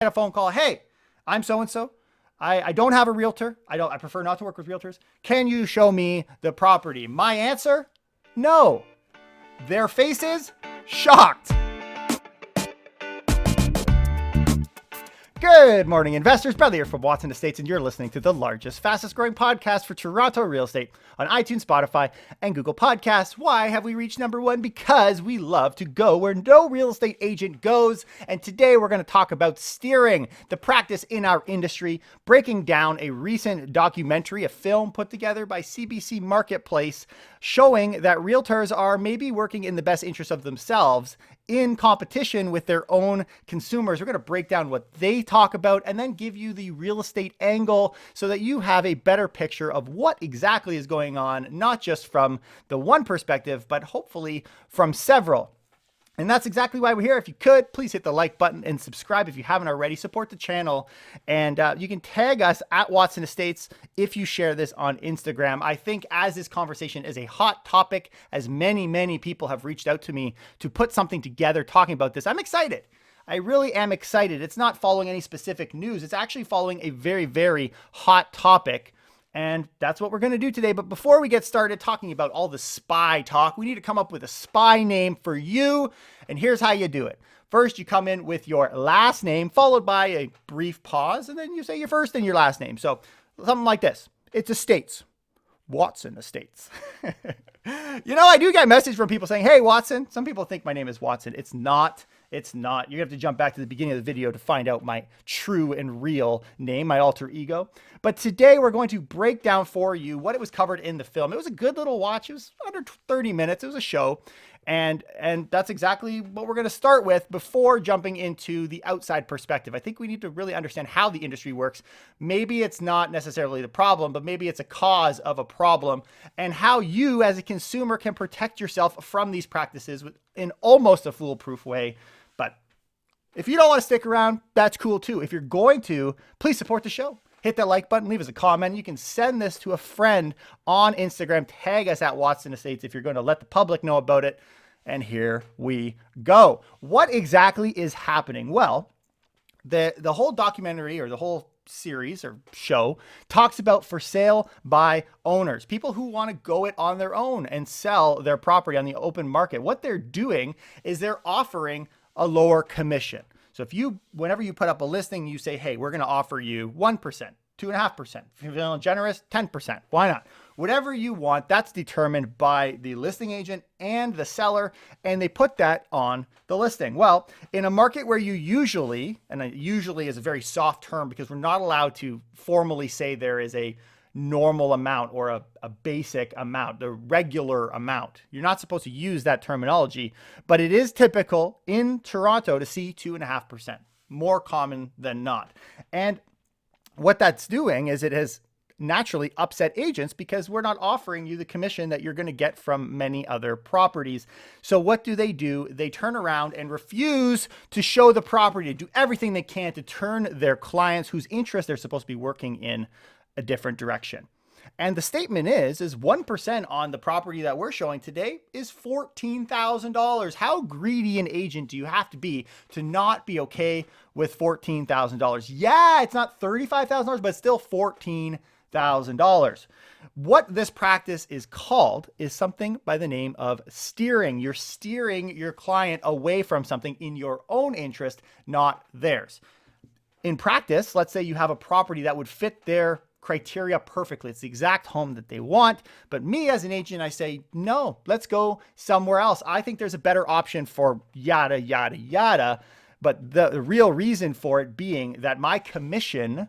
a phone call. Hey, I'm so-and-so. I don't have a realtor. I prefer not to work with realtors. Can you show me the property? My answer, no. Their faces, shocked. Good morning, investors. Bradley here from Watson Estates, and you're listening to the largest, fastest growing podcast for Toronto real estate on iTunes, Spotify, and Google Podcasts. Why have we reached number one? Because we love to go where no real estate agent goes. And today we're going to talk about steering, the practice in our industry, breaking down a recent documentary, a film put together by CBC Marketplace, showing that realtors are maybe working in the best interest of themselves in competition with their own consumers. We're going to break down what they talk about and then give you the real estate angle so that you have a better picture of what exactly is going on, not just from the one perspective, but hopefully from several. And that's exactly why we're here. If you could, please hit the like button and subscribe if you haven't already. Support the channel. And you can tag us at Watson Estates if you share this on Instagram. I think as this conversation is a hot topic, as many people have reached out to me to put something together talking about this, I'm excited. I really am excited. It's not following any specific news. It's actually following a very hot topic. And that's what we're going to do today. But before we get started talking about all the spy talk, we need to come up with a spy name for you. And here's how you do it. First, you come in with your last name, followed by a brief pause, and then you say your first and your last name. So something like this. It's Estates. Watson Estates. I do get a message from people saying, hey, Watson. Some people think my name is Watson. It's not. It's not. You have to jump back to the beginning of the video to find out my true and real name, my alter ego. But today we're going to break down for you what it was covered in the film. It was a good little watch. It was under 30 minutes. It was a show. And that's exactly what we're going to start with before jumping into the outside perspective. I think we need to really understand how the industry works. Maybe it's not necessarily the problem, but maybe it's a cause of a problem, and how you as a consumer can protect yourself from these practices in almost a foolproof way. But if you don't want to stick around, that's cool too. If you're going to, please support the show. Hit that like button, leave us a comment. You can send this to a friend on Instagram. Tag us at Watson Estates if you're going to let the public know about it. And here we go. What exactly is happening? Well, the whole documentary or the whole series or show talks about for sale by owners, people who want to go it on their own and sell their property on the open market. What they're doing is they're offering a lower commission. So whenever you put up a listing, you say, hey, we're going to offer you 1%, 2.5%. If you're feeling generous, 10%. Why not? Whatever you want, that's determined by the listing agent and the seller, and they put that on the listing. Well, in a market where you usually is a very soft term because we're not allowed to formally say there is a normal amount or a basic amount, the regular amount. You're not supposed to use that terminology, but it is typical in Toronto to see 2.5%, more common than not. And what that's doing is it has naturally upset agents because we're not offering you the commission that you're going to get from many other properties. So what do? They turn around and refuse to show the property, to do everything they can to turn their clients whose interest they're supposed to be working in a different direction. And the statement is 1% on the property that we're showing today is $14,000. How greedy an agent do you have to be to not be okay with $14,000? Yeah, it's not $35,000, but it's still $14,000. What this practice is called is something by the name of steering. You're steering your client away from something in your own interest, not theirs. In practice, let's say you have a property that would fit their criteria perfectly. It's the exact home that they want. But me as an agent, I say, no, let's go somewhere else. I think there's a better option for yada, yada, yada. But the real reason for it being that my commission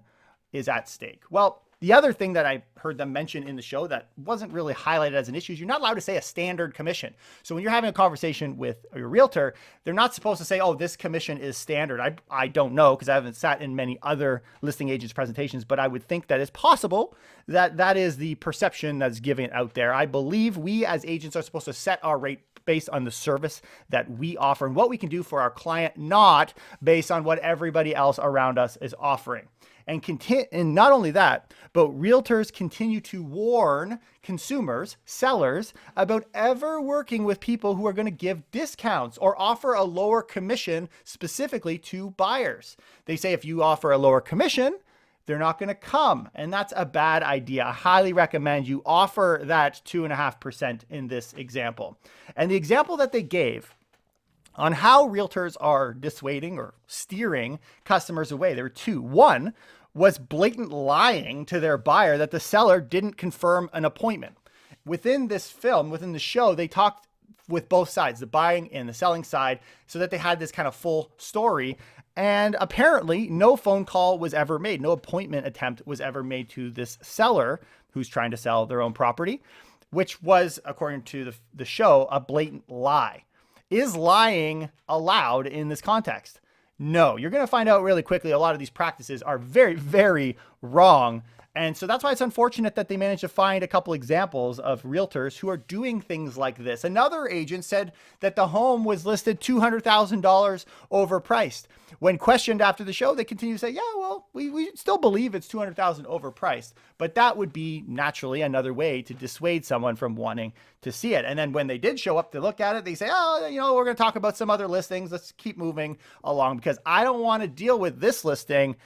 is at stake. Well, the other thing that I heard them mention in the show that wasn't really highlighted as an issue is you're not allowed to say a standard commission. So when you're having a conversation with your realtor, they're not supposed to say, oh, this commission is standard. I don't know because I haven't sat in many other listing agents presentations, but I would think that it's possible that that is the perception that's given out there. I believe we as agents are supposed to set our rate based on the service that we offer and what we can do for our client, not based on what everybody else around us is offering. And not only that, but realtors continue to warn consumers, sellers, about ever working with people who are going to give discounts or offer a lower commission specifically to buyers. They say if you offer a lower commission, they're not going to come. And that's a bad idea. I highly recommend you offer that 2.5% in this example. And the example that they gave on how realtors are dissuading or steering customers away, there were two. One was blatant lying to their buyer that the seller didn't confirm an appointment. Within this film, within the show, they talked with both sides, the buying and the selling side, so that they had this kind of full story. And apparently no phone call was ever made. No appointment attempt was ever made to this seller who's trying to sell their own property, which was, according to the show, a blatant lie. Is lying allowed in this context? No, you're going to find out really quickly a lot of these practices are very, very wrong. And so that's why it's unfortunate that they managed to find a couple examples of realtors who are doing things like this. Another agent said that the home was listed $200,000 overpriced. When questioned after the show, they continue to say, yeah, well, we still believe it's $200,000 overpriced, but that would be naturally another way to dissuade someone from wanting to see it. And then when they did show up to look at it, they say, oh, we're going to talk about some other listings. Let's keep moving along because I don't want to deal with this listing.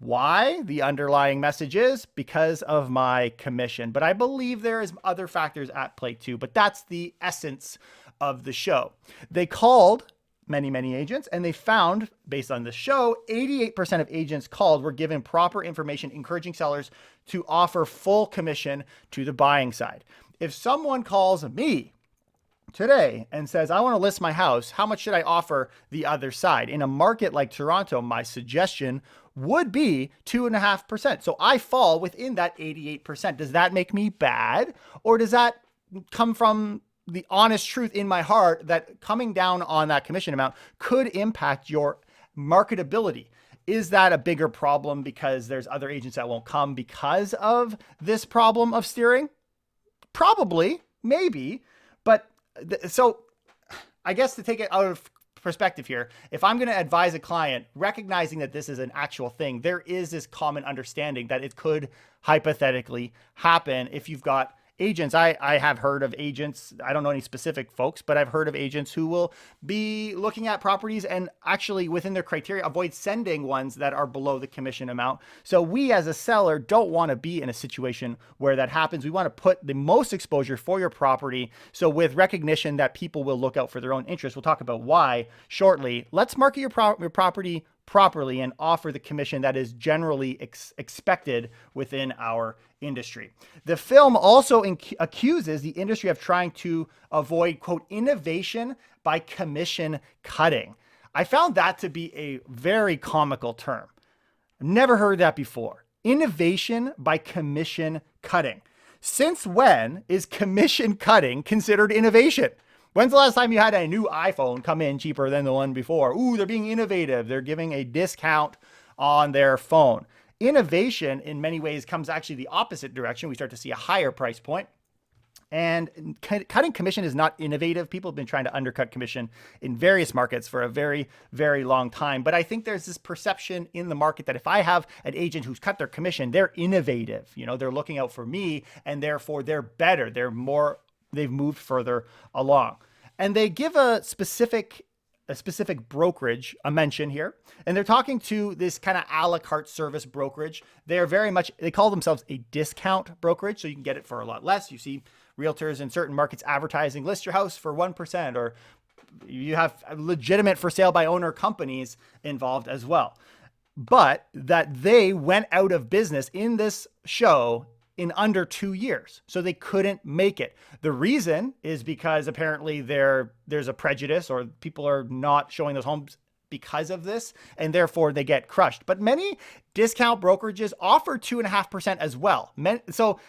Why? The underlying message is because of my commission. But I believe there is other factors at play too, but that's the essence of the show. They called many agents and they found, based on the show, 88% of agents called were given proper information, encouraging sellers to offer full commission to the buying side. If someone calls me today and says, I want to list my house, how much should I offer the other side? In a market like Toronto, my suggestion would be 2.5%. So I fall within that 88%. Does that make me bad? Or does that come from the honest truth in my heart that coming down on that commission amount could impact your marketability? Is that a bigger problem because there's other agents that won't come because of this problem of steering? Probably, maybe. But so I guess to take it out of perspective here, if I'm going to advise a client, recognizing that this is an actual thing, there is this common understanding that it could hypothetically happen if you've got agents. I have heard of agents, I don't know any specific folks, but I've heard of agents who will be looking at properties and actually within their criteria avoid sending ones that are below the commission amount. So we as a seller don't want to be in a situation where that happens. We want to put the most exposure for your property. So with recognition that people will look out for their own interests, we'll talk about why shortly. Let's market your property properly and offer the commission that is generally expected within our industry. The film also accuses the industry of trying to avoid, quote, innovation by commission cutting. I found that to be a very comical term. I've never heard that before. Innovation by commission cutting. Since when is commission cutting considered innovation? When's the last time you had a new iPhone come in cheaper than the one before? Ooh, they're being innovative. They're giving a discount on their phone. Innovation in many ways comes actually the opposite direction. We start to see a higher price point. And cutting commission is not innovative. People have been trying to undercut commission in various markets for a very, very long time. But I think there's this perception in the market that if I have an agent who's cut their commission, they're innovative. They're looking out for me and therefore they're better. They've moved further along. And they give a specific brokerage a mention here. And they're talking to this kind of a la carte service brokerage. They call themselves a discount brokerage. So you can get it for a lot less. You see realtors in certain markets advertising, list your house for 1%, or you have legitimate for sale by owner companies involved as well. But that they went out of business in this show in under 2 years. So they couldn't make it. The reason is because apparently there's a prejudice or people are not showing those homes because of this, and therefore they get crushed. But many discount brokerages offer 2.5% as well. So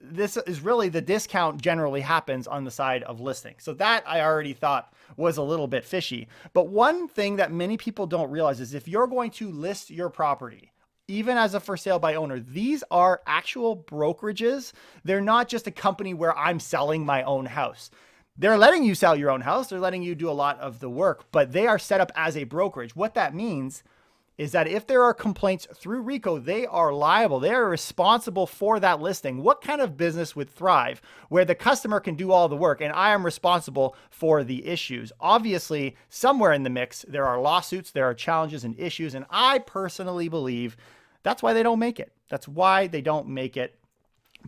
this is really, the discount generally happens on the side of listing. So that I already thought was a little bit fishy. But one thing that many people don't realize is if you're going to list your property, even as a for sale by owner, these are actual brokerages. They're not just a company where I'm selling my own house. They're letting you sell your own house. They're letting you do a lot of the work, but they are set up as a brokerage. What that means is that if there are complaints through RICO, they are liable. They are responsible for that listing. What kind of business would thrive where the customer can do all the work and I am responsible for the issues? Obviously, somewhere in the mix, there are lawsuits, there are challenges and issues, and I personally believe that's why they don't make it. That's why they don't make it.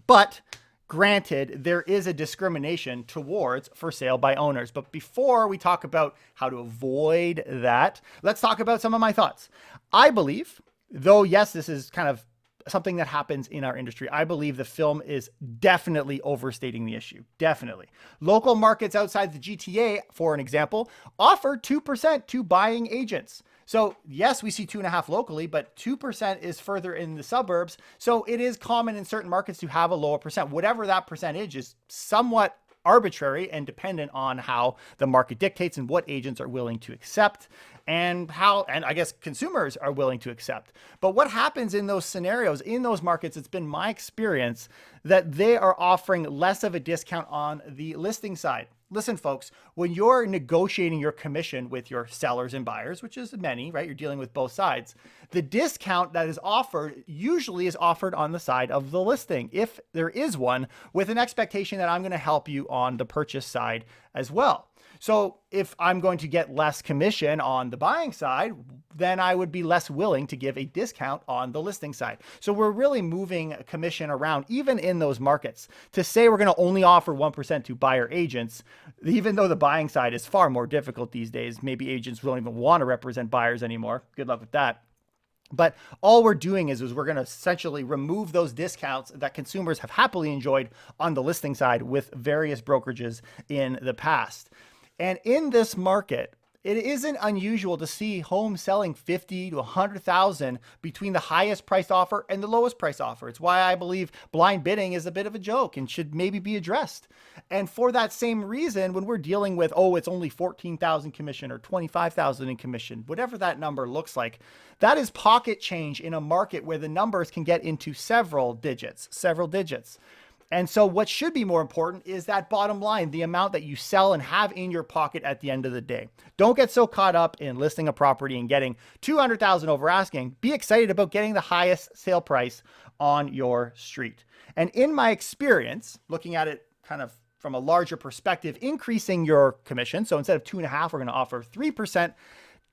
But granted, there is a discrimination towards for sale by owners. But before we talk about how to avoid that, let's talk about some of my thoughts. I believe, though, yes, this is kind of something that happens in our industry, I believe the film is definitely overstating the issue. Definitely. Local markets outside the GTA, for an example, offer 2% to buying agents. So yes, we see 2.5% locally, but 2% is further in the suburbs. So it is common in certain markets to have a lower percent. Whatever that percentage is somewhat arbitrary and dependent on how the market dictates and what agents are willing to accept and I guess consumers are willing to accept. But what happens in those scenarios, in those markets, it's been my experience that they are offering less of a discount on the listing side. Listen, folks, when you're negotiating your commission with your sellers and buyers, which is many, right? You're dealing with both sides. The discount that is offered usually is offered on the side of the listing, if there is one, with an expectation that I'm going to help you on the purchase side as well. So if I'm going to get less commission on the buying side, then I would be less willing to give a discount on the listing side. So we're really moving commission around, even in those markets. To say we're going to only offer 1% to buyer agents, even though the buying side is far more difficult these days, maybe agents don't even want to represent buyers anymore. Good luck with that. But all we're doing is we're going to essentially remove those discounts that consumers have happily enjoyed on the listing side with various brokerages in the past. And in this market, it isn't unusual to see homes selling 50 to 100,000 between the highest price offer and the lowest price offer. It's why I believe blind bidding is a bit of a joke and should maybe be addressed. And for that same reason, when we're dealing with, it's only 14,000 commission or 25,000 in commission, whatever that number looks like, that is pocket change in a market where the numbers can get into several digits. And so what should be more important is that bottom line, the amount that you sell and have in your pocket at the end of the day. Don't get so caught up in listing a property and getting 200,000 over asking. Be excited about getting the highest sale price on your street. And in my experience, looking at it kind of from a larger perspective, increasing your commission, so instead of 2.5%, we're going to offer 3%,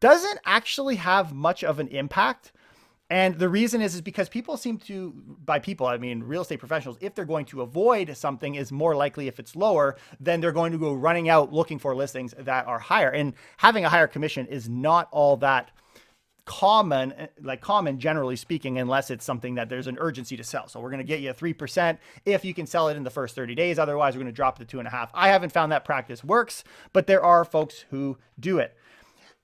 doesn't actually have much of an impact. And the reason is because people seem to, by people, I mean real estate professionals, if they're going to avoid something, is more likely if it's lower, then they're going to go running out looking for listings that are higher. And having a higher commission is not all that common generally speaking, unless it's something that there's an urgency to sell. So we're going to get you a 3% if you can sell it in the first 30 days. Otherwise, we're going to drop to 2.5%. I haven't found that practice works, but there are folks who do it.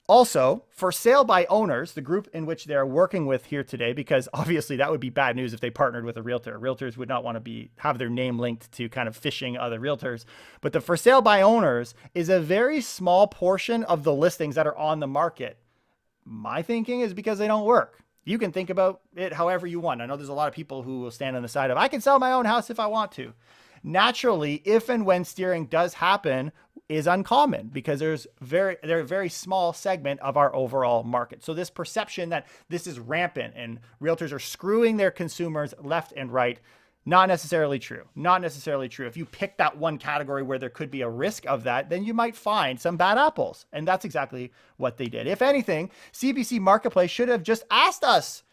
Also, for sale by owners, the group in which they're working with here today, because obviously that would be bad news if they partnered with a realtor. Realtors would not want to have their name linked to kind of phishing other realtors. But the for sale by owners is a very small portion of the listings that are on the market. My thinking is because they don't work. You can think about it however you want. I know there's a lot of people who will stand on the side of, I can sell my own house if I want to. Naturally, if and when steering does happen, is uncommon because they're a very small segment of our overall market. So this perception that this is rampant and realtors are screwing their consumers left and right, not necessarily true. Not necessarily true. If you pick that one category where there could be a risk of that, then you might find some bad apples. And that's exactly what they did. If anything, CBC Marketplace should have just asked us,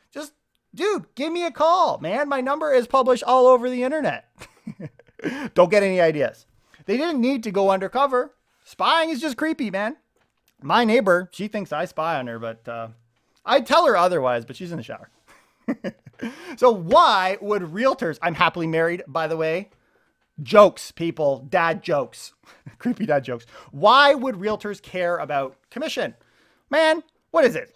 dude, give me a call, man. My number is published all over the internet. Don't get any ideas. They didn't need to go undercover. Spying is just creepy, man. My neighbor, she thinks I spy on her, but I tell her otherwise, but she's in the shower. So why would realtors, I'm happily married, by the way, jokes, people, dad jokes, creepy dad jokes. Why would realtors care about commission? Man, what is it?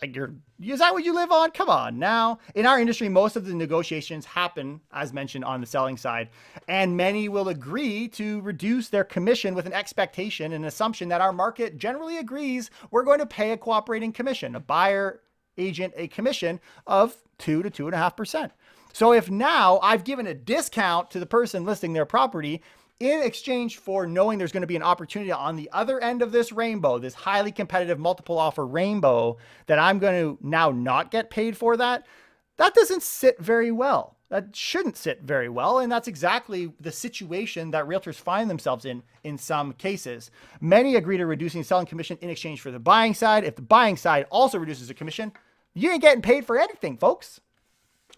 Is that what you live on? Come on now. In our industry, most of the negotiations happen, as mentioned, on the selling side, and many will agree to reduce their commission with an expectation and assumption that our market generally agrees we're going to pay a cooperating commission, a buyer agent, a commission of 2 to 2.5%. So if now I've given a discount to the person listing their property, in exchange for knowing there's going to be an opportunity on the other end of this rainbow, this highly competitive multiple offer rainbow, that I'm going to now not get paid for that doesn't sit very well. That shouldn't sit very well. And that's exactly the situation that realtors find themselves in some cases. Many agree to reducing selling commission in exchange for the buying side. If the buying side also reduces the commission, you ain't getting paid for anything, folks.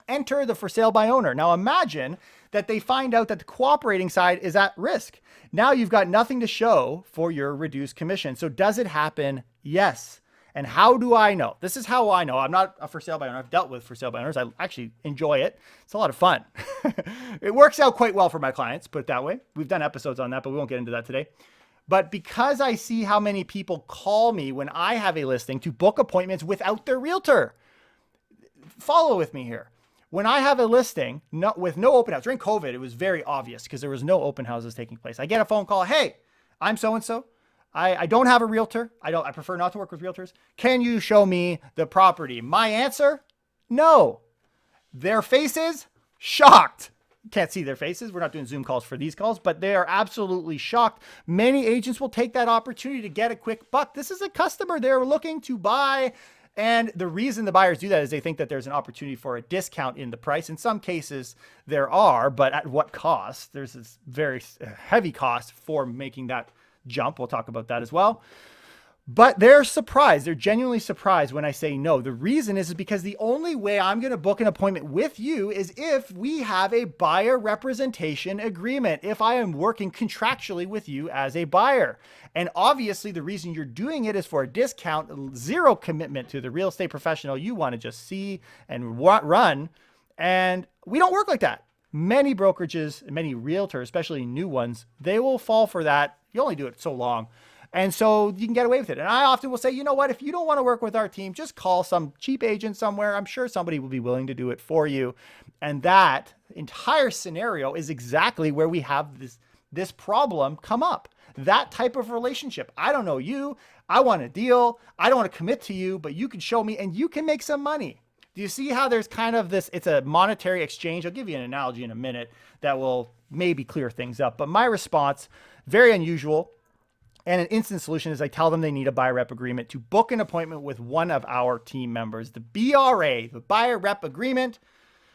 Enter the for sale by owner. Now imagine that they find out that the cooperating side is at risk. Now you've got nothing to show for your reduced commission. So does it happen? Yes. And how do I know? This is how I know. I'm not a for sale by owner. I've dealt with for sale by owners. I actually enjoy it. It's a lot of fun. It works out quite well for my clients, put it that way. We've done episodes on that, but we won't get into that today. But because I see how many people call me when I have a listing to book appointments without their realtor, follow with me here. When I have a listing with no open house, during COVID, it was very obvious because there was no open houses taking place. I get a phone call. Hey, I'm so-and-so. I don't have a realtor. I prefer not to work with realtors. Can you show me the property? My answer, no. Their faces, shocked. Can't see their faces. We're not doing Zoom calls for these calls, but they are absolutely shocked. Many agents will take that opportunity to get a quick buck. This is a customer they're looking to buy. And the reason the buyers do that is they think that there's an opportunity for a discount in the price. In some cases there are, but at what cost? There's this very heavy cost for making that jump. We'll talk about that as well. But they're surprised. They're genuinely surprised when I say no. The reason is because the only way I'm going to book an appointment with you is if we have a buyer representation agreement, if I am working contractually with you as a buyer. And obviously the reason you're doing it is for a discount, zero commitment to the real estate professional you want to just see and run. And we don't work like that. Many brokerages, many realtors, especially new ones, they will fall for that. You only do it so long. And so you can get away with it. And I often will say, you know what, if you don't want to work with our team, just call some cheap agent somewhere. I'm sure somebody will be willing to do it for you. And that entire scenario is exactly where we have this problem come up. That type of relationship. I don't know you. I want a deal. I don't want to commit to you, but you can show me and you can make some money. Do you see how there's kind of this, it's a monetary exchange? I'll give you an analogy in a minute that will maybe clear things up. But my response, very unusual, and an instant solution is I tell them they need a buyer rep agreement to book an appointment with one of our team members. The BRA, the buyer rep agreement,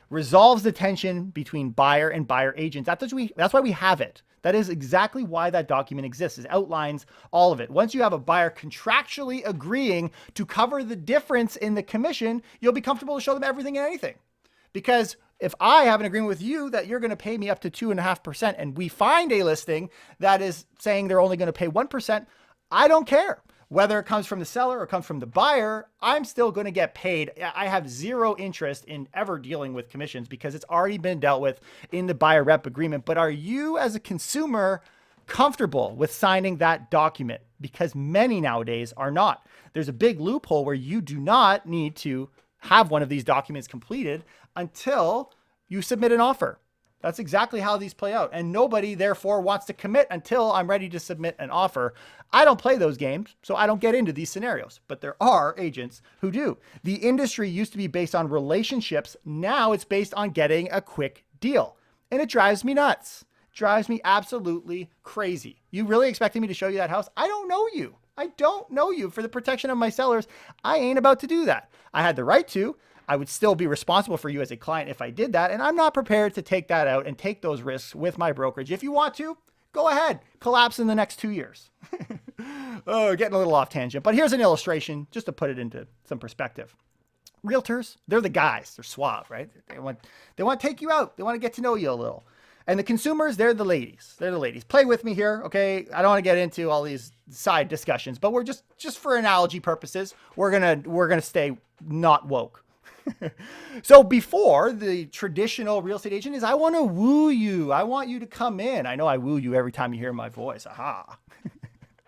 resolves the tension between buyer and buyer agents. That's why we have it. That is exactly why that document exists. It outlines all of it. Once you have a buyer contractually agreeing to cover the difference in the commission, you'll be comfortable to show them everything and anything. Because if I have an agreement with you that you're going to pay me up to 2.5% and we find a listing that is saying they're only going to pay 1%, I don't care. Whether it comes from the seller or comes from the buyer, I'm still going to get paid. I have zero interest in ever dealing with commissions because it's already been dealt with in the buyer rep agreement. But are you as a consumer comfortable with signing that document? Because many nowadays are not. There's a big loophole where you do not need to have one of these documents completed until you submit an offer. That's exactly how these play out. And nobody, therefore, wants to commit until I'm ready to submit an offer. I don't play those games, so I don't get into these scenarios. But there are agents who do. The industry used to be based on relationships. Now it's based on getting a quick deal. And it drives me nuts. Drives me absolutely crazy. You really expecting me to show you that house? I don't know you. I don't know you. For the protection of my sellers, I ain't about to do that. I had the right to. I would still be responsible for you as a client if I did that. And I'm not prepared to take that out and take those risks with my brokerage. If you want to, go ahead. Collapse in the next 2 years. Oh, getting a little off tangent. But here's an illustration just to put it into some perspective. Realtors, they're the guys. They're suave, right? They want to take you out. They want to get to know you a little. And the consumers, they're the ladies. They're the ladies. Play with me here, okay? I don't want to get into all these side discussions, but we're just for analogy purposes, we're gonna stay not woke. So before, the traditional real estate agent is, I want to woo you. I want you to come in. I know I woo you every time you hear my voice. Aha.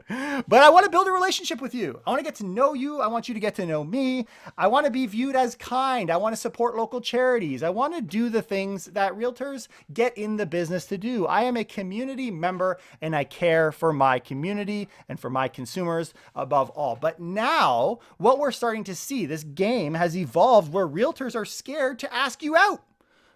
But I want to build a relationship with you. I want to get to know you. I want you to get to know me. I want to be viewed as kind. I want to support local charities. I want to do the things that realtors get in the business to do. I am a community member and I care for my community and for my consumers above all. But now what we're starting to see, this game has evolved where realtors are scared to ask you out.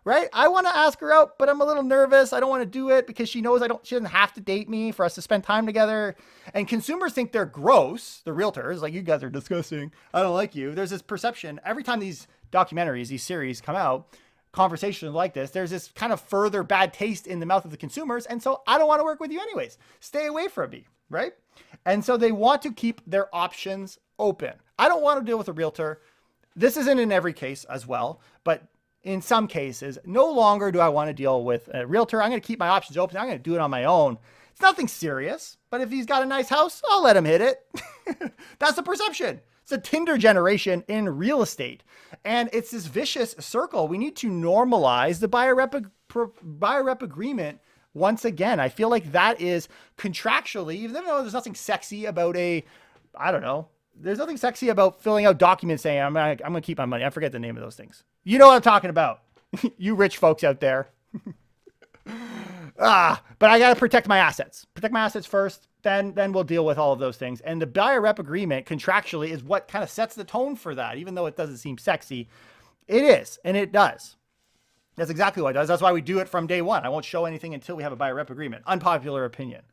right? I want to ask her out, but I'm a little nervous. I don't want to do it because she knows she doesn't have to date me for us to spend time together. And consumers think they're gross. The realtors, like, you guys are disgusting. I don't like you. There's this perception every time these documentaries, these series come out, conversations like this, there's this kind of further bad taste in the mouth of the consumers. And so I don't want to work with you anyways. Stay away from me, right? And so they want to keep their options open. I don't want to deal with a realtor. This isn't in every case as well, but in some cases, no longer do I want to deal with a realtor. I'm going to keep my options open. I'm going to do it on my own. It's nothing serious, but if he's got a nice house, I'll let him hit it. That's the perception. It's a Tinder generation in real estate. And it's this vicious circle. We need to normalize the buyer rep agreement once again. I feel like that is contractually, even though there's nothing sexy about there's nothing sexy about filling out documents saying, I'm going to keep my money. I forget the name of those things. You know what I'm talking about. You rich folks out there. But I got to protect my assets. Protect my assets first, then we'll deal with all of those things. And the buyer rep agreement contractually is what kind of sets the tone for that. Even though it doesn't seem sexy, it is, and it does. That's exactly what it does. That's why we do it from day one. I won't show anything until we have a buyer rep agreement. Unpopular opinion.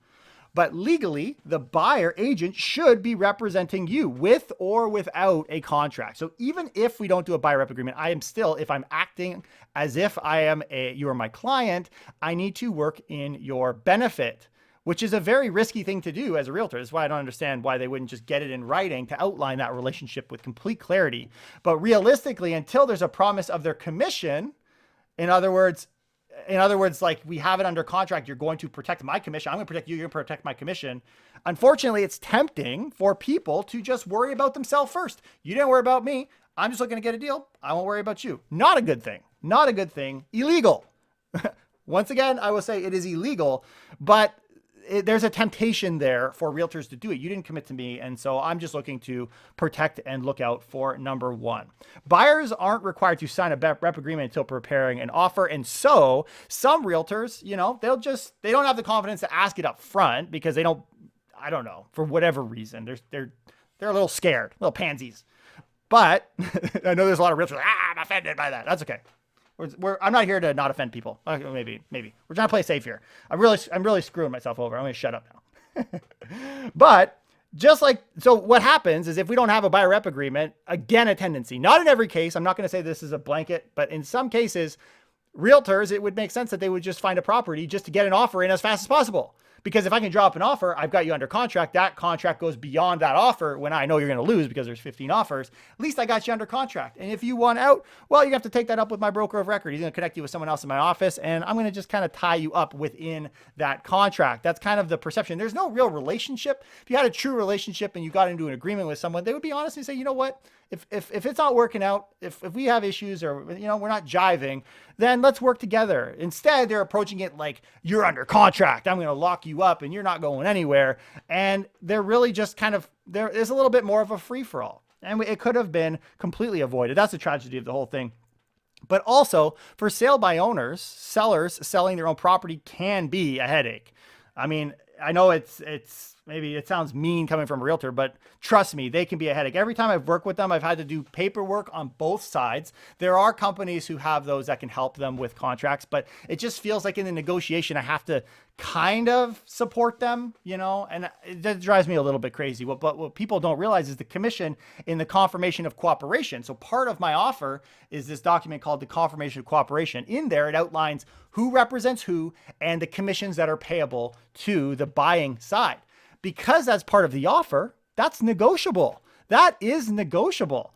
But legally, the buyer agent should be representing you with or without a contract. So even if we don't do a buyer rep agreement, I am still, if I'm acting as if you are my client, I need to work in your benefit, which is a very risky thing to do as a realtor. That's why I don't understand why they wouldn't just get it in writing to outline that relationship with complete clarity. But realistically, until there's a promise of their commission, in other words, like, we have it under contract, you're going to protect my commission. I'm going to protect you. You're going to protect my commission. Unfortunately, it's tempting for people to just worry about themselves first. You didn't worry about me. I'm just looking to get a deal. I won't worry about you. Not a good thing. Not a good thing. Illegal. Once again, I will say it is illegal, but there's a temptation there for realtors to do it. You didn't commit to me. And so I'm just looking to protect and look out for number one. Buyers aren't required to sign a rep agreement until preparing an offer. And so some realtors, they don't have the confidence to ask it up front because they don't, I don't know, for whatever reason, they're a little scared, little pansies. But I know there's a lot of realtors, I'm offended by that. That's okay. I'm not here to not offend people. Maybe. We're trying to play safe here. I'm really screwing myself over. I'm going to shut up now. But so what happens is if we don't have a buyer rep agreement, again, a tendency, not in every case, I'm not going to say this is a blanket, but in some cases, realtors, it would make sense that they would just find a property just to get an offer in as fast as possible. Because if I can draw up an offer, I've got you under contract. That contract goes beyond that offer when I know you're going to lose because there's 15 offers. At least I got you under contract. And if you want out, well, you have to take that up with my broker of record. He's going to connect you with someone else in my office, and I'm going to just kind of tie you up within that contract. That's kind of the perception. There's no real relationship. If you had a true relationship and you got into an agreement with someone, they would be honest and say, you know what? If it's not working out, if we have issues or, we're not jiving, then let's work together. Instead, they're approaching it like, you're under contract. I'm going to lock you up and you're not going anywhere. And they're really just there is a little bit more of a free for all. And it could have been completely avoided. That's the tragedy of the whole thing. But also for sale by owners, sellers selling their own property can be a headache. I mean, I know it's maybe it sounds mean coming from a realtor, but trust me, they can be a headache. Every time I've worked with them, I've had to do paperwork on both sides. There are companies who have those that can help them with contracts, but it just feels like in the negotiation, I have to kind of support them, and that drives me a little bit crazy. But what people don't realize is the commission in the confirmation of cooperation. So part of my offer is this document called the confirmation of cooperation. In there, it outlines who represents who and the commissions that are payable to the buying side. Because that's part of the offer, that's negotiable. That is negotiable,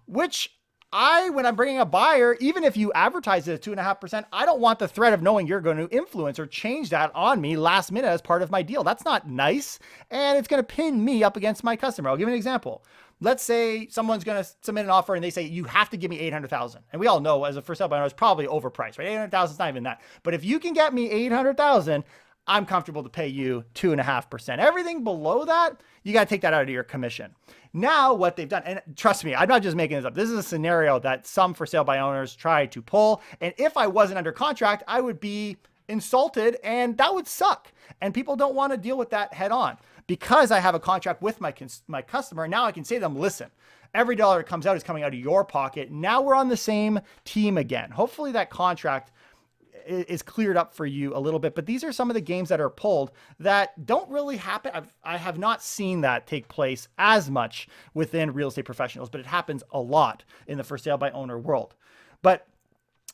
which when I'm bringing a buyer, even if you advertise it at 2.5%, I don't want the threat of knowing you're going to influence or change that on me last minute as part of my deal. That's not nice. And it's going to pin me up against my customer. I'll give you an example. Let's say someone's going to submit an offer and they say, you have to give me $800,000. And we all know as a for sale buyer, it's probably overpriced, right? $800,000 is not even that. But if you can get me $800,000, I'm comfortable to pay you 2.5%. Everything below that, you got to take that out of your commission. Now what they've done, and trust me, I'm not just making this up. This is a scenario that some for sale by owners try to pull. And if I wasn't under contract, I would be insulted and that would suck. And people don't want to deal with that head on. Because I have a contract with my customer, now I can say to them, listen, Every dollar that comes out is coming out of your pocket. Now we're on the same team again. Hopefully that contract is cleared up for you a little bit, but these are some of the games that are pulled that don't really happen. I have not seen that take place as much within real estate professionals, but it happens a lot in the for sale by owner world. But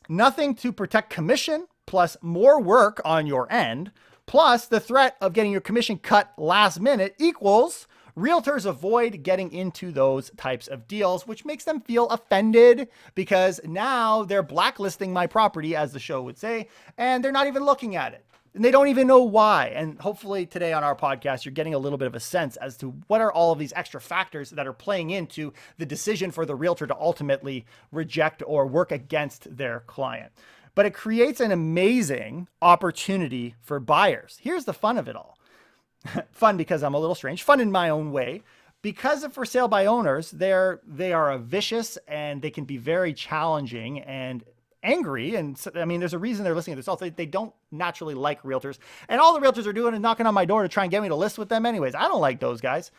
nothing to protect commission, plus more work on your end, plus the threat of getting your commission cut last minute equals realtors avoid getting into those types of deals, which makes them feel offended because now they're blacklisting my property, as the show would say, and they're not even looking at it. And they don't even know why. And hopefully today on our podcast, you're getting a little bit of a sense as to what are all of these extra factors that are playing into the decision for the realtor to ultimately reject or work against their client. But it creates an amazing opportunity for buyers. Here's the fun of it all. Fun because I'm a little strange, fun in my own way. Because of for sale by owners, they are vicious and they can be very challenging and angry. And so, I mean, there's a reason they're listening to this. Also, they don't naturally like realtors. And all the realtors are doing is knocking on my door to try and get me to list with them anyways. I don't like those guys.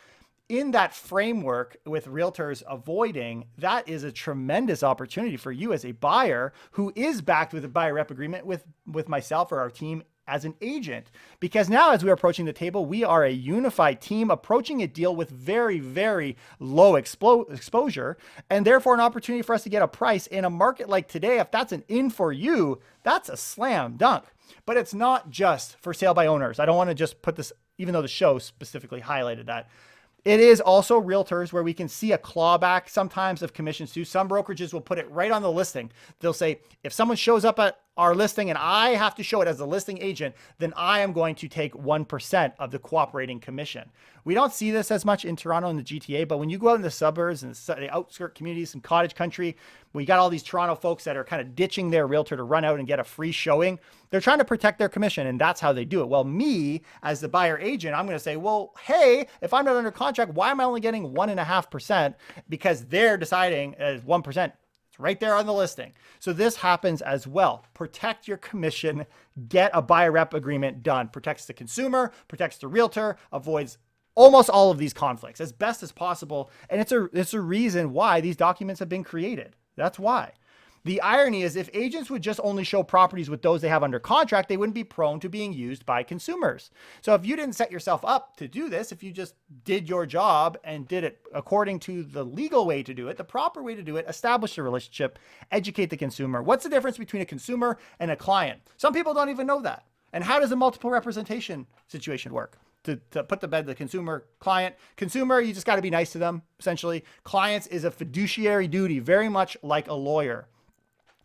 In that framework with realtors avoiding, that is a tremendous opportunity for you as a buyer who is backed with a buyer rep agreement with myself or our team as an agent, because now as we're approaching the table, we are a unified team approaching a deal with very, very low exposure, and therefore an opportunity for us to get a price in a market like today. If that's an in for you, that's a slam dunk. But it's not just for sale by owners. I don't want to just put this, even though the show specifically highlighted that. It is also realtors where we can see a clawback sometimes of commissions too. Some brokerages will put it right on the listing. They'll say, if someone shows up at our listing and I have to show it as a listing agent, then I am going to take 1% of the cooperating commission. We don't see this as much in Toronto and the GTA, but when you go out in the suburbs and the outskirt communities and cottage country, we got all these Toronto folks that are kind of ditching their realtor to run out and get a free showing. They're trying to protect their commission, and that's how they do it. Well, me as the buyer agent, I'm going to say, well, hey, if I'm not under contract, why am I only getting 1.5%? Because they're deciding as 1%. It's right there on the listing. So this happens as well. Protect your commission, get a buyer rep agreement done. Protects the consumer, protects the realtor, avoids almost all of these conflicts as best as possible. And it's a reason why these documents have been created. That's why. The irony is if agents would just only show properties with those they have under contract, they wouldn't be prone to being used by consumers. So if you didn't set yourself up to do this, if you just did your job and did it according to the legal way to do it, the proper way to do it, establish a relationship, educate the consumer. What's the difference between a consumer and a client? Some people don't even know that. And how does a multiple representation situation work? To put to bed the consumer, client. Consumer, you just got to be nice to them, essentially. Clients is a fiduciary duty, very much like a lawyer.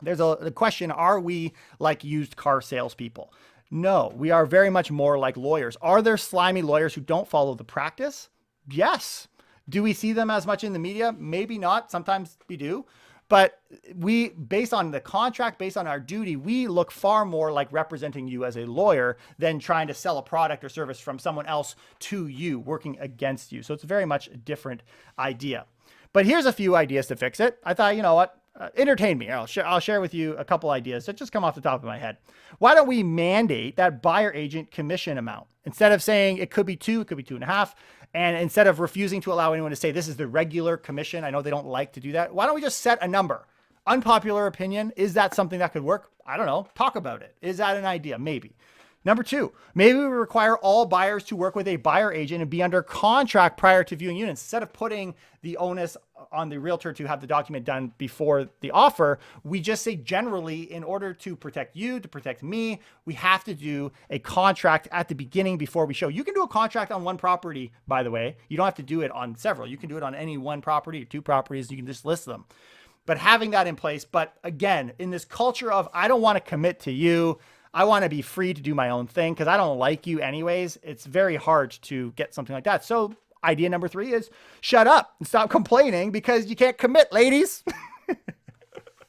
There's a question, are we like used car salespeople? No, we are very much more like lawyers. Are there slimy lawyers who don't follow the practice? Yes. Do we see them as much in the media? Maybe not. Sometimes we do. But we, based on the contract, based on our duty, we look far more like representing you as a lawyer than trying to sell a product or service from someone else to you, working against you. So it's very much a different idea. But here's a few ideas to fix it. I thought, you know what? Entertain me. I'll share with you a couple ideas that just come off the top of my head. Why don't we mandate that buyer agent commission amount? Instead of saying it could be 2, it could be 2.5. And instead of refusing to allow anyone to say this is the regular commission, I know they don't like to do that. Why don't we just set a number? Unpopular opinion. Is that something that could work? I don't know. Talk about it. Is that an idea? Maybe. Number 2, maybe we require all buyers to work with a buyer agent and be under contract prior to viewing units. Instead of putting the onus on the realtor to have the document done before the offer, we just say generally, in order to protect you, to protect me, we have to do a contract at the beginning before we show. You can do a contract on one property, by the way. You don't have to do it on several. You can do it on any one property or 2 properties. You can just list them. But having that in place, but again, in this culture of I don't want to commit to you, I want to be free to do my own thing because I don't like you anyways, it's very hard to get something like that. So idea number 3 is shut up and stop complaining because you can't commit, ladies.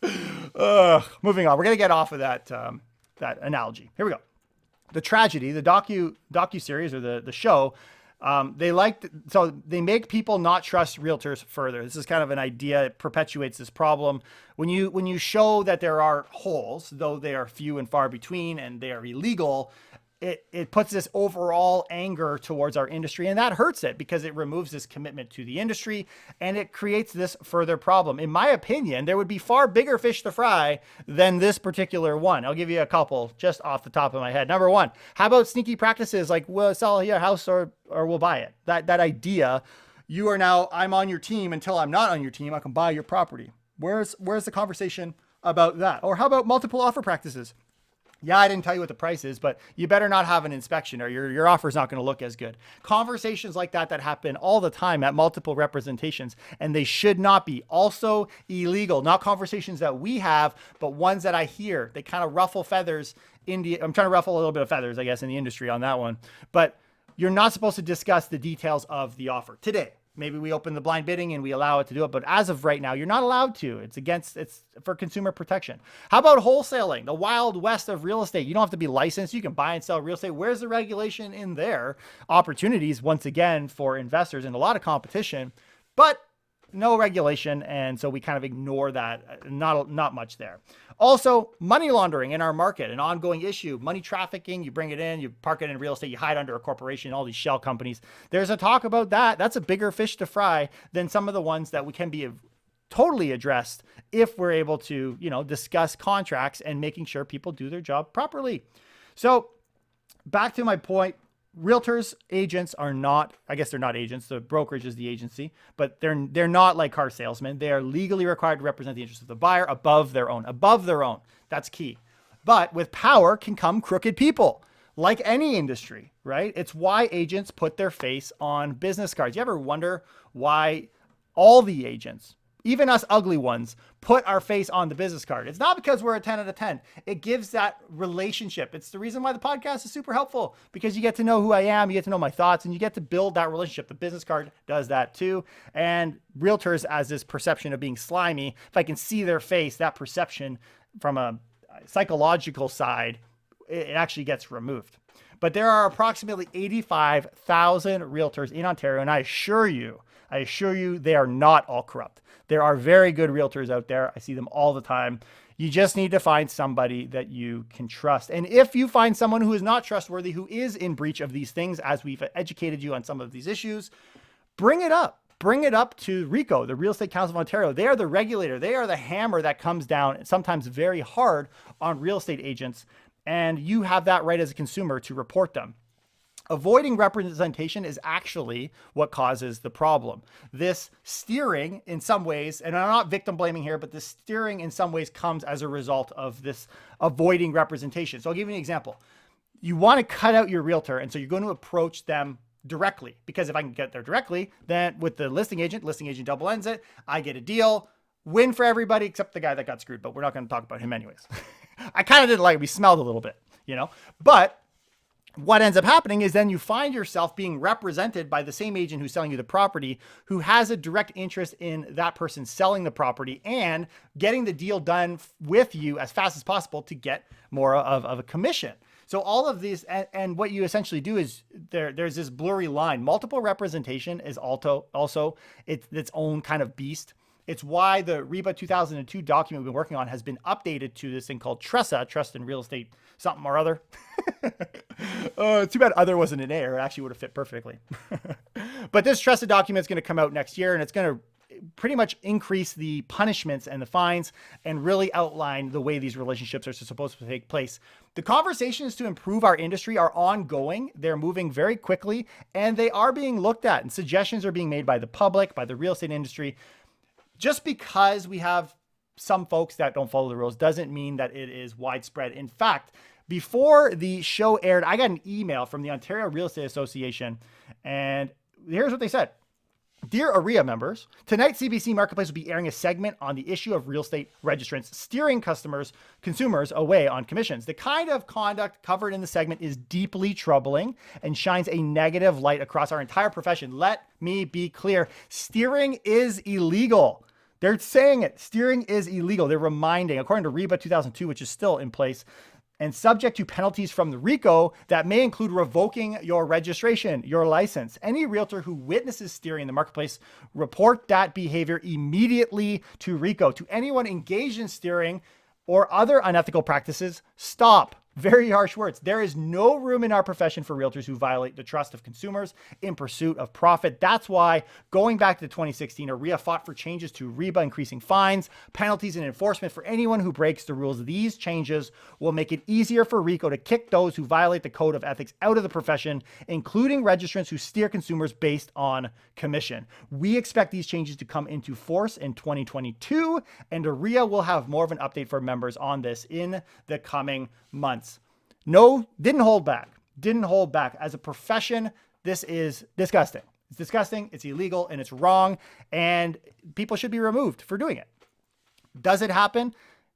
Moving on. We're going to get off of that analogy. Here we go. The tragedy, the docu-series or the show, they make people not trust realtors further. This is kind of an idea. It perpetuates this problem. When you show that there are holes, though they are few and far between and they are illegal, it puts this overall anger towards our industry, and that hurts it because it removes this commitment to the industry and it creates this further problem. In my opinion, there would be far bigger fish to fry than this particular one. I'll give you a couple just off the top of my head. Number one, how about sneaky practices like we'll sell your house or we'll buy it? That idea, you are now, I'm on your team until I'm not on your team. I can buy your property. Where's the conversation about that? Or how about multiple offer practices? Yeah, I didn't tell you what the price is, but you better not have an inspection or your offer is not going to look as good. Conversations like that happen all the time at multiple representations, and they should not be. Also illegal, not conversations that we have, but ones that I hear. They kind of ruffle feathers. I'm trying to ruffle a little bit of feathers, I guess, in the industry on that one. But you're not supposed to discuss the details of the offer today. Maybe we open the blind bidding and we allow it to do it. But as of right now, you're not allowed to. It's for consumer protection. How about wholesaling? The wild west of real estate. You don't have to be licensed. You can buy and sell real estate. Where's the regulation in there? Opportunities, once again, for investors and a lot of competition, but no regulation. And so we kind of ignore that. Not much there. Also, money laundering in our market, an ongoing issue. Money trafficking, you bring it in, you park it in real estate, you hide under a corporation, all these shell companies. There's a talk about that. That's a bigger fish to fry than some of the ones that we can be totally addressed if we're able to, discuss contracts and making sure people do their job properly. So back to my point. Realtors, agents are not, I guess they're not agents. The brokerage is the agency, but they're not like car salesmen. They are legally required to represent the interests of the buyer above their own. That's key. But with power can come crooked people, like any industry, right? It's why agents put their face on business cards. You ever wonder why all the agents, even us ugly ones, put our face on the business card? It's not because we're a 10 out of 10. It gives that relationship. It's the reason why the podcast is super helpful, because you get to know who I am, you get to know my thoughts, and you get to build that relationship. The business card does that too. And realtors, as this perception of being slimy, if I can see their face, that perception from a psychological side, it actually gets removed. But there are approximately 85,000 realtors in Ontario, and I assure you, they are not all corrupt. There are very good realtors out there. I see them all the time. You just need to find somebody that you can trust. And if you find someone who is not trustworthy, who is in breach of these things, as we've educated you on some of these issues, bring it up. Bring it up to RECO, the Real Estate Council of Ontario. They are the regulator. They are the hammer that comes down, sometimes very hard, on real estate agents. And you have that right as a consumer to report them. Avoiding representation is actually what causes the problem. This steering in some ways, and I'm not victim blaming here, but this steering in some ways comes as a result of this avoiding representation. So I'll give you an example. You want to cut out your realtor, and so you're going to approach them directly, because if I can get there directly, then with the listing agent double ends it, I get a deal, win for everybody except the guy that got screwed, but we're not going to talk about him anyways. I kind of didn't like it. We smelled a little bit, but what ends up happening is then you find yourself being represented by the same agent who's selling you the property, who has a direct interest in that person selling the property and getting the deal done with you as fast as possible to get more of a commission. So all of these, and what you essentially do is there's this blurry line. Multiple representation is also its own kind of beast. It's why the REBA 2002 document we've been working on has been updated to this thing called TRESA, Trust in Real Estate something or other. Too bad other wasn't an A, or it actually would have fit perfectly. But this TRESA document is going to come out next year, and it's going to pretty much increase the punishments and the fines and really outline the way these relationships are supposed to take place. The conversations to improve our industry are ongoing. They're moving very quickly, and they are being looked at, and suggestions are being made by the public, by the real estate industry. Just because we have some folks that don't follow the rules doesn't mean that it is widespread. In fact, before the show aired, I got an email from the Ontario Real Estate Association, and here's what they said. Dear AREA members, tonight CBC Marketplace will be airing a segment on the issue of real estate registrants steering consumers away on commissions. The kind of conduct covered in the segment is deeply troubling and shines a negative light across our entire profession. Let me be clear. Steering is illegal. They're saying it. Steering is illegal. They're reminding, according to REBA 2002, which is still in place, and subject to penalties from the RECO that may include revoking your registration, your license. Any realtor who witnesses steering in the marketplace, report that behavior immediately to RECO. To anyone engaged in steering or other unethical practices, stop. Very harsh words. There is no room in our profession for realtors who violate the trust of consumers in pursuit of profit. That's why, going back to 2016, AREA fought for changes to REBA, increasing fines, penalties, and enforcement for anyone who breaks the rules. These changes will make it easier for RICO to kick those who violate the code of ethics out of the profession, including registrants who steer consumers based on commission. We expect these changes to come into force in 2022, and AREA will have more of an update for members on this in the coming months. No, didn't hold back. As a profession, this is disgusting. It's disgusting, it's illegal, and it's wrong, and people should be removed for doing it. Does it happen?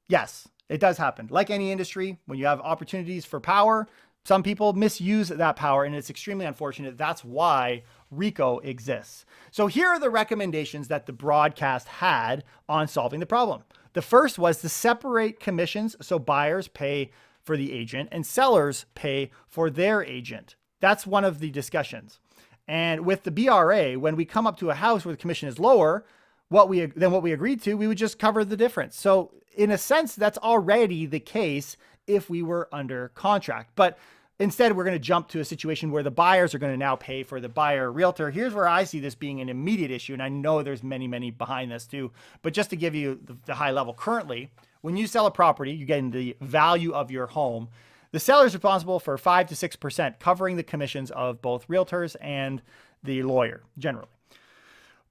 Yes, it does happen. Like any industry, when you have opportunities for power, some people misuse that power, and it's extremely unfortunate. That's why RICO exists. So here are the recommendations that the broadcast had on solving the problem. The first was to separate commissions so buyers pay for the agent and sellers pay for their agent. That's one of the discussions. And with the BRA, when we come up to a house where the commission is lower than what we agreed to, we would just cover the difference. So in a sense, that's already the case if we were under contract. But instead, we're going to jump to a situation where the buyers are going to now pay for the buyer realtor. Here's where I see this being an immediate issue. And I know there's many behind this too. But just to give you the high level, currently, when you sell a property, you're getting the value of your home. The seller is responsible for 5 to 6%, covering the commissions of both realtors and the lawyer, generally.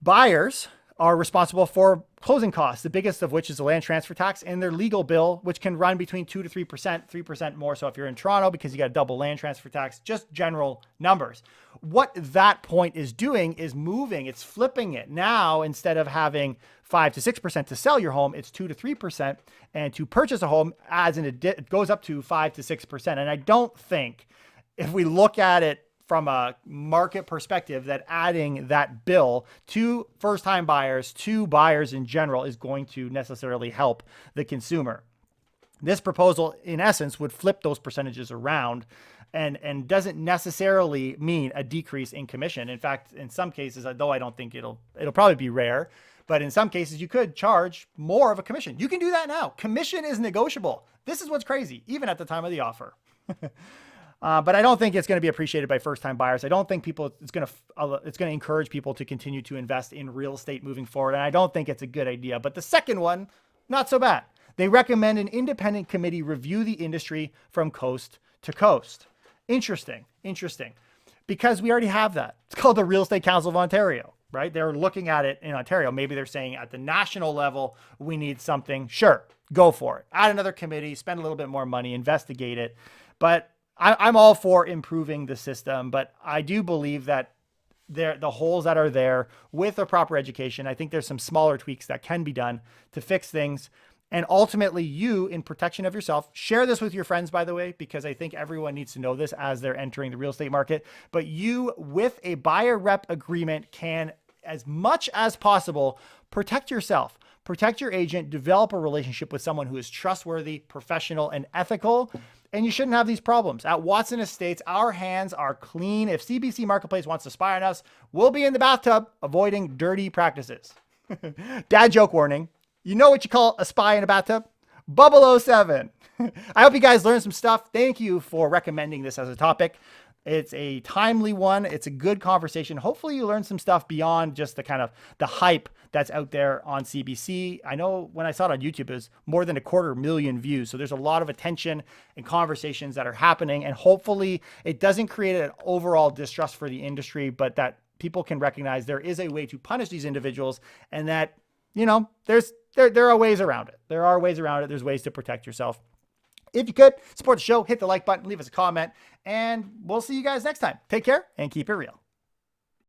Buyers are responsible for closing costs, the biggest of which is the land transfer tax and their legal bill, which can run between 2 to 3%, 3% more. So if you're in Toronto, because you got a double land transfer tax, just general numbers. What that point is doing is moving, it's flipping it. Now, instead of having 5 to 6% to sell your home, it's 2 to 3%. And to purchase a home, it goes up to 5 to 6%. And I don't think, if we look at it from a market perspective, that adding that bill to first-time buyers, to buyers in general, is going to necessarily help the consumer. This proposal, in essence, would flip those percentages around and doesn't necessarily mean a decrease in commission. In fact, in some cases, though I don't think it'll probably be rare, but in some cases you could charge more of a commission. You can do that now. Commission is negotiable. This is what's crazy, even at the time of the offer. But I don't think it's going to be appreciated by first-time buyers. I don't think it's going to encourage people to continue to invest in real estate moving forward. And I don't think it's a good idea. But the second one, not so bad. They recommend an independent committee review the industry from coast to coast. Interesting. Because we already have that. It's called the Real Estate Council of Ontario, right? They're looking at it in Ontario. Maybe they're saying at the national level, we need something. Sure, go for it. Add another committee, spend a little bit more money, investigate it. But I'm all for improving the system, but I do believe that the holes that are there with a proper education, I think there's some smaller tweaks that can be done to fix things. And ultimately, you, in protection of yourself, share this with your friends, by the way, because I think everyone needs to know this as they're entering the real estate market. But you, with a buyer rep agreement, can, as much as possible, protect yourself, protect your agent, develop a relationship with someone who is trustworthy, professional, and ethical. And you shouldn't have these problems. At Watson Estates, our hands are clean. If CBC Marketplace wants to spy on us, we'll be in the bathtub avoiding dirty practices. Dad joke warning. You know what you call a spy in a bathtub? Bubble 07. I hope you guys learned some stuff. Thank you for recommending this as a topic. It's a timely one. It's a good conversation. Hopefully you learned some stuff beyond just the hype that's out there on CBC. I know when I saw it on YouTube, it was more than 250,000 views. So there's a lot of attention and conversations that are happening. And hopefully it doesn't create an overall distrust for the industry, but that people can recognize there is a way to punish these individuals, and that, there are ways around it. There's ways to protect yourself. If you could, support the show, hit the like button, leave us a comment, and we'll see you guys next time. Take care and keep it real.